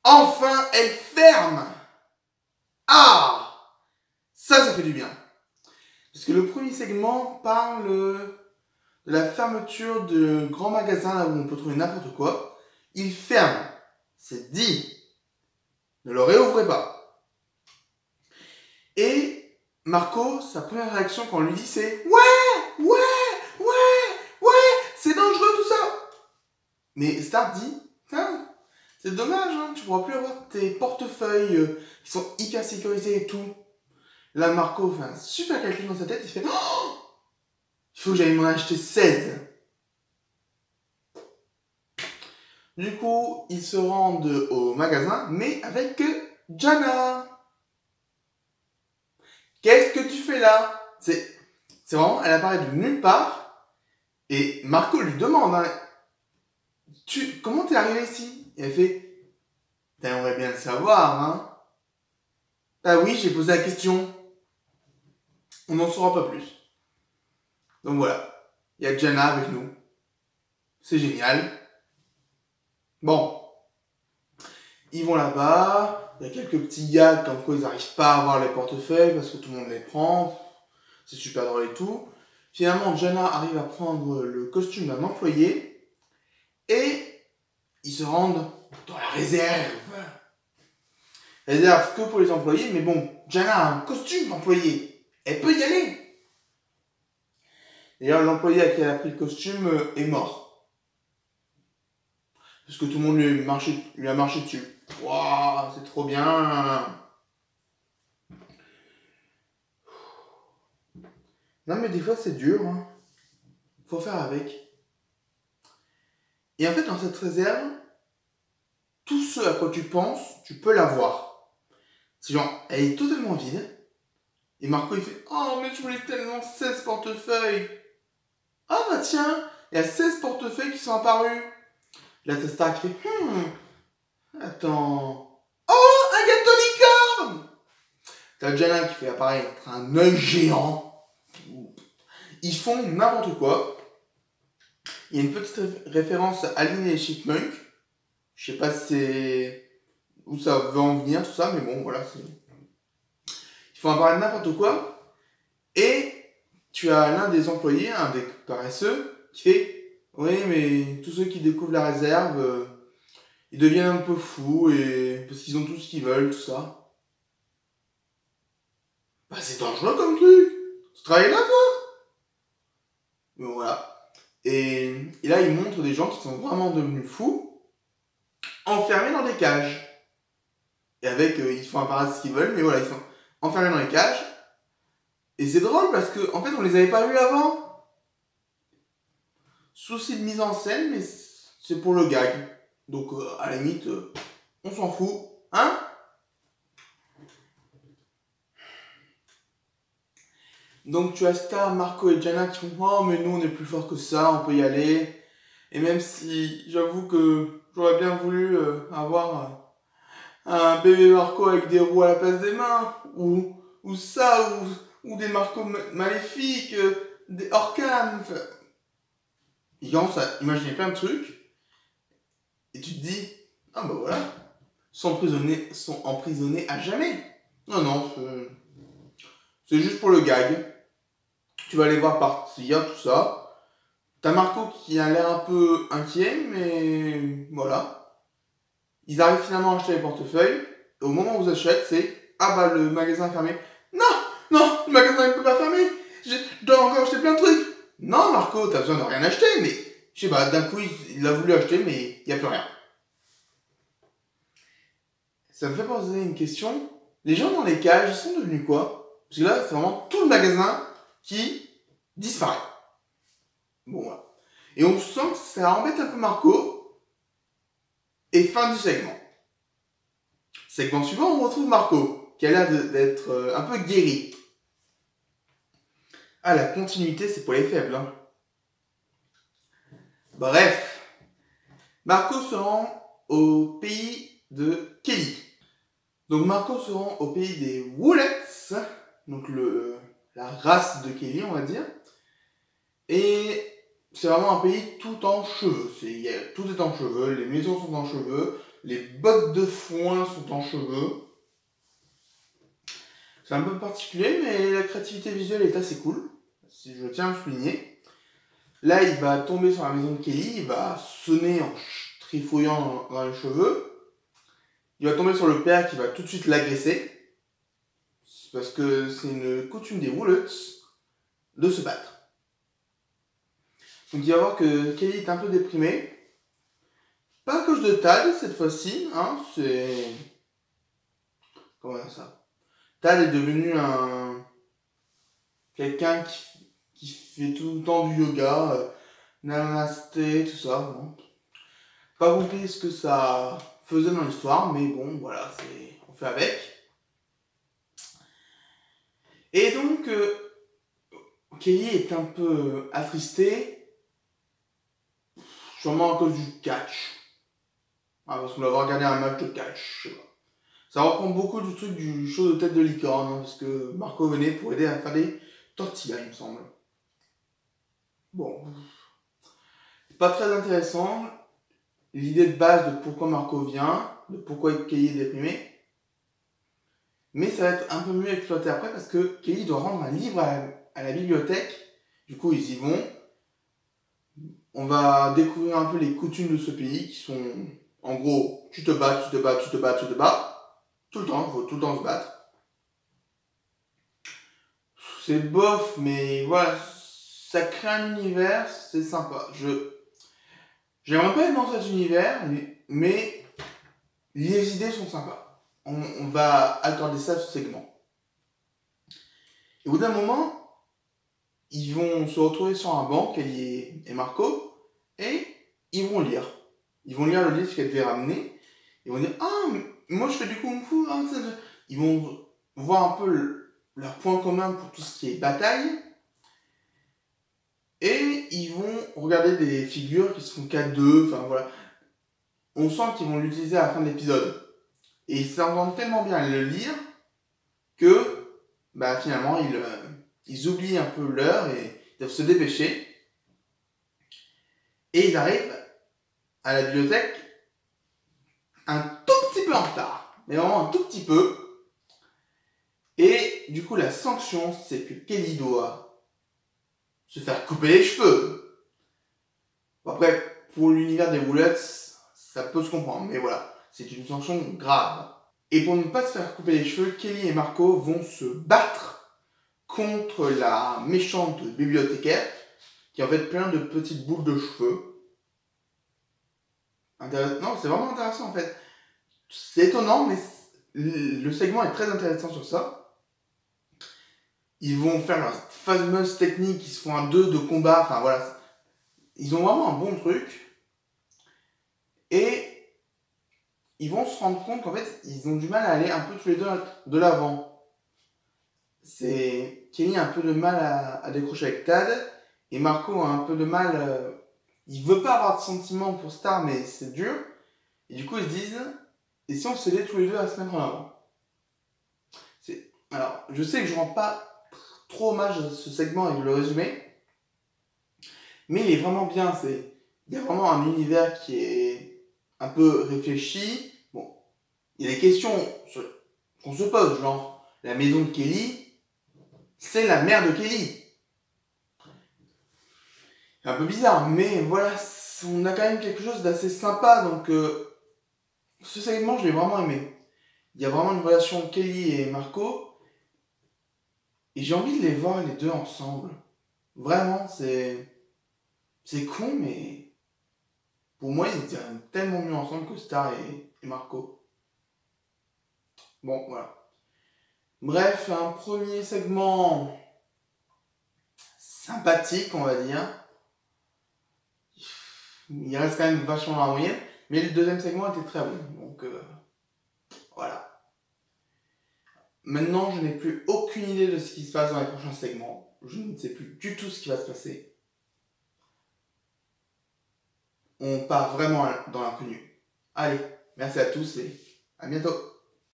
Enfin, elle ferme. Ah, ça fait du bien. Parce que le premier segment parle de la fermeture de grands magasins là où on peut trouver n'importe quoi. Il ferme. C'est dit. Ne le réouvrez pas. Et Marco, sa première réaction quand on lui dit c'est ouais, c'est dangereux tout ça. Mais Star dit, c'est dommage, hein, tu pourras plus avoir tes portefeuilles qui sont hyper sécurisés et tout. Là, Marco fait un super calcul dans sa tête, il fait oh, il faut que j'aille m'en acheter 16. Du coup, ils se rendent au magasin, mais avec Jana. Qu'est-ce que tu fais là? C'est vraiment, elle apparaît de nulle part. Et Marco lui demande, hein, comment t'es arrivé ici? Et elle fait, t'aimerais bien le savoir, hein? Bah oui, j'ai posé la question. On n'en saura pas plus. Donc voilà, il y a Jana avec nous. C'est génial. Bon, ils vont là-bas. Il y a quelques petits gars comme quoi ils n'arrivent pas à avoir les portefeuilles parce que tout le monde les prend. C'est super drôle et tout. Finalement, Jana arrive à prendre le costume d'un employé et ils se rendent dans la réserve. Réserve que pour les employés, mais bon, Jana a un costume d'employé. Elle peut y aller. D'ailleurs, l'employé à qui elle a pris le costume est mort. Parce que tout le monde lui a marché dessus. Waouh, c'est trop bien. Non mais des fois c'est dur, hein. Faut faire avec. Et en fait dans cette réserve, tout ce à quoi tu penses, tu peux l'avoir. C'est genre, elle est totalement vide. Et Marco il fait, oh mais je voulais tellement 16 portefeuilles. Ah bah tiens, il y a 16 portefeuilles qui sont apparus. La Testa qui fait, attends. Oh, un gâteau licorne. T'as Jana qui fait apparaître un œil géant. Ils font n'importe quoi. Il y a une petite référence à Aline et les Chipmunks. Je sais pas si c'est où ça veut en venir, tout ça, mais bon, voilà. Ils font apparaître n'importe quoi. Et tu as l'un des employés, un des paresseux, qui fait oui, mais tous ceux qui découvrent la réserve, ils deviennent un peu fous parce qu'ils ont tout ce qu'ils veulent, tout ça. Bah, c'est dangereux comme truc. Tu travailles là, toi? Mais voilà. Et là, ils montrent des gens qui sont vraiment devenus fous, enfermés dans des cages. Et avec, ils font apparaître ce qu'ils veulent, mais voilà, ils sont enfermés dans les cages. Et c'est drôle parce que, en fait, on les avait pas vus avant. Souci de mise en scène, mais c'est pour le gag. Donc, à la limite, on s'en fout. Hein? Donc, tu as Star, Marco et Jana qui font oh, mais nous, on est plus forts que ça, on peut y aller. Et même si j'avoue que j'aurais bien voulu avoir un bébé Marco avec des roues à la place des mains, ou des Marco maléfiques, des Orcanes. Ils commencent à imaginer plein de trucs, et tu te dis, ah bah voilà, sont emprisonnés à jamais. Non, c'est juste pour le gag. Tu vas les voir partir, tout ça. T'as Marco qui a l'air un peu inquiet, mais voilà. Ils arrivent finalement à acheter les portefeuilles. Et au moment où ils achètent, c'est ah bah le magasin est fermé. Non, le magasin ne peut pas fermer. Je dois encore acheter plein de trucs. Non, Marco, t'as besoin de rien acheter, mais je sais pas, d'un coup il a voulu acheter, mais il n'y a plus rien. Ça me fait poser une question. Les gens dans les cages, ils sont devenus quoi? Parce que là, c'est vraiment tout le magasin qui disparaît. Bon, voilà. Et on sent que ça embête un peu Marco. Et fin du segment. Segment suivant, on retrouve Marco, qui a l'air d'être un peu guéri. Ah, la continuité, c'est pour les faibles, hein. Bref. Marco se rend au pays de Kelly. Donc Marco se rend au pays des Woolets, donc la race de Kelly, on va dire. Et c'est vraiment un pays tout en cheveux. Tout est en cheveux, les maisons sont en cheveux, les bottes de foin sont en cheveux. C'est un peu particulier, mais la créativité visuelle est assez cool, si je tiens à le souligner. Là, il va tomber sur la maison de Kelly, il va sonner en trifouillant dans les cheveux. Il va tomber sur le père qui va tout de suite l'agresser. Parce que c'est une coutume des Woolets de se battre. Donc il va voir que Kelly est un peu déprimée. Pas à cause de Tad cette fois-ci, hein, c'est... Comment dire ça? Tad est devenu quelqu'un qui fait tout le temps du yoga, namasté, tout ça. Bon. Pas compris ce que ça faisait dans l'histoire, mais bon, voilà, on fait avec. Et donc, Kelly est un peu attristé, sûrement à cause du catch. Ah, parce qu'on va regarder un match de catch, je sais pas. Ça reprend beaucoup du truc du show de tête de licorne, hein, parce que Marco venait pour aider à faire des tortillas, il me semble. Bon, pas très intéressant. L'idée de base de pourquoi Marco vient, de pourquoi Kelly est déprimé. Mais ça va être un peu mieux exploité après parce que Kelly doit rendre un livre à la bibliothèque. Du coup, ils y vont. On va découvrir un peu les coutumes de ce pays qui sont, en gros, tu te bats, tu te bats, tu te bats, tu te bats. Tout le temps, il faut tout le temps se battre. C'est bof, mais voilà, ça crée un univers, c'est sympa. J'aimerais pas être dans cet univers, mais les idées sont sympas. On va accorder ça à ce segment. Et au bout d'un moment, ils vont se retrouver sur un banc, Kelly et Marco, et ils vont lire. Ils vont lire le livre qu'elle devait ramener. Ils vont dire « Ah, moi je fais du kung fu. Hein, ». Ils vont voir un peu leur point commun pour tout ce qui est bataille. Et ils vont regarder des figures qui se font 4-2. Enfin voilà. On sent qu'ils vont l'utiliser à la fin de l'épisode. Et ils s'entendent tellement bien à le lire que bah, finalement ils oublient un peu l'heure et ils doivent se dépêcher. Et ils arrivent à la bibliothèque un tout petit peu en retard. Mais vraiment un tout petit peu. Et du coup la sanction c'est que Kelly doit se faire couper les cheveux. Bon, après, pour l'univers des Woolets, ça peut se comprendre. Mais voilà, c'est une sanction grave. Et pour ne pas se faire couper les cheveux, Kelly et Marco vont se battre contre la méchante bibliothécaire qui a en fait plein de petites boules de cheveux. Non, c'est vraiment intéressant en fait. C'est étonnant, mais le segment est très intéressant sur ça. Ils vont faire leur fameuse technique, ils se font un 2 de combat, enfin voilà. Ils ont vraiment un bon truc. Et ils vont se rendre compte qu'en fait, ils ont du mal à aller un peu tous les deux de l'avant. Kelly a un peu de mal à décrocher avec Tad, et Marco a un peu de mal... il veut pas avoir de sentiments pour Star, mais c'est dur. Et du coup, ils se disent, et si on s'aidait tous les deux à se mettre en avant? Alors, je sais que je rends pas trop hommage à ce segment avec le résumé, mais il est vraiment bien. Il y a vraiment un univers qui est un peu réfléchi. Bon, il y a des questions qu'on se pose, genre, la maison de Kelly, c'est la mère de Kelly. C'est un peu bizarre, mais voilà, on a quand même quelque chose d'assez sympa, donc ce segment, je l'ai vraiment aimé. Il y a vraiment une relation Kelly et Marco, et j'ai envie de les voir les deux ensemble. Vraiment, c'est con, mais pour moi, ils étaient tellement mieux ensemble que Star et Marco. Bon, voilà. Bref, un premier segment sympathique, on va dire. Il reste quand même vachement à moyenne, mais le deuxième segment était très bon. Donc, voilà. Maintenant, je n'ai plus aucune idée de ce qui se passe dans les prochains segments. Je ne sais plus du tout ce qui va se passer. On part vraiment dans l'inconnu. Allez, merci à tous et à bientôt.